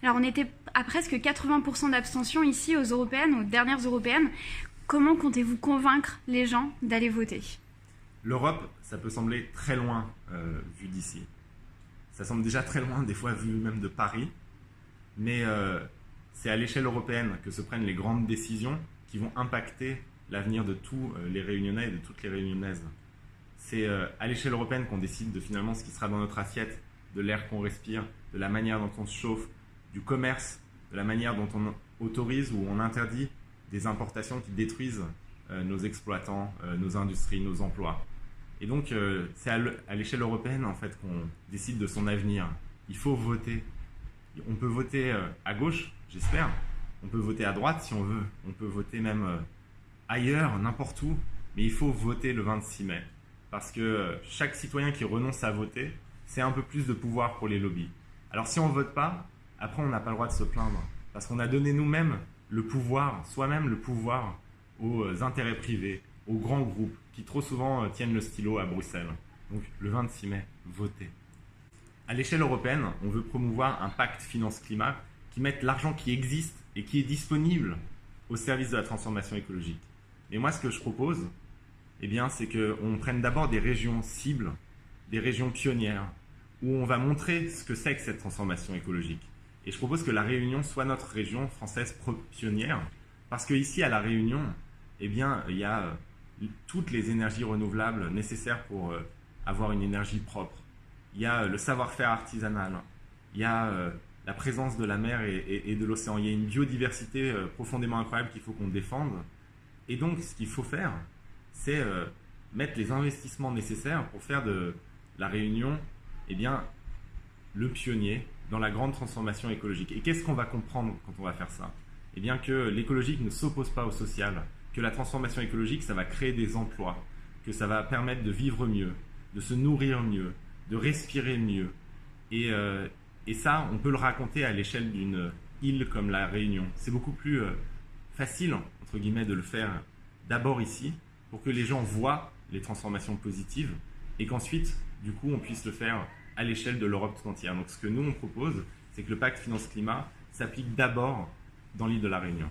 Alors on était à presque 80% d'abstention ici aux européennes, aux dernières européennes. Comment comptez-vous convaincre les gens d'aller voter? L'Europe, ça peut sembler très loin vu d'ici. Ça semble déjà très loin des fois vu même de Paris. Mais c'est à l'échelle européenne que se prennent les grandes décisions qui vont impacter l'avenir de tous les Réunionnais et de toutes les Réunionnaises. C'est à l'échelle européenne qu'on décide de finalement ce qui sera dans notre assiette, de l'air qu'on respire, de la manière dont on se chauffe, du commerce, de la manière dont on autorise ou on interdit des importations qui détruisent nos exploitants, nos industries, nos emplois. Et donc c'est à l'échelle européenne en fait qu'on décide de son avenir. Il faut voter. On peut voter à gauche, j'espère. On peut voter à droite si on veut. On peut voter même ailleurs, n'importe où. Mais il faut voter le 26 mai. Parce que chaque citoyen qui renonce à voter, c'est un peu plus de pouvoir pour les lobbies. Alors si on ne vote pas, après on n'a pas le droit de se plaindre. Parce qu'on a donné nous-mêmes le pouvoir, soi-même le pouvoir, aux intérêts privés, aux grands groupes qui trop souvent tiennent le stylo à Bruxelles. Donc le 26 mai, votez. À l'échelle européenne, on veut promouvoir un pacte finance-climat qui mette l'argent qui existe et qui est disponible au service de la transformation écologique. Et moi, ce que je propose, c'est qu'on prenne d'abord des régions cibles, des régions pionnières, où on va montrer ce que c'est que cette transformation écologique. Et je propose que la Réunion soit notre région française pionnière, parce qu'ici, à la Réunion, il y a toutes les énergies renouvelables nécessaires pour avoir une énergie propre. Il y a le savoir-faire artisanal, il y a la présence de la mer et de l'océan. Il y a une biodiversité profondément incroyable qu'il faut qu'on défende. Et donc, ce qu'il faut faire, c'est mettre les investissements nécessaires pour faire de la Réunion le pionnier dans la grande transformation écologique. Et qu'est-ce qu'on va comprendre quand on va faire ça? Que l'écologique ne s'oppose pas au social, que la transformation écologique, ça va créer des emplois, que ça va permettre de vivre mieux, de se nourrir mieux, de respirer mieux. Et ça, on peut le raconter à l'échelle d'une île comme la Réunion. C'est beaucoup plus facile, entre guillemets, de le faire d'abord ici, pour que les gens voient les transformations positives, et qu'ensuite, du coup, on puisse le faire à l'échelle de l'Europe tout entière. Donc ce que nous, on propose, c'est que le pacte finance-climat s'applique d'abord dans l'île de la Réunion.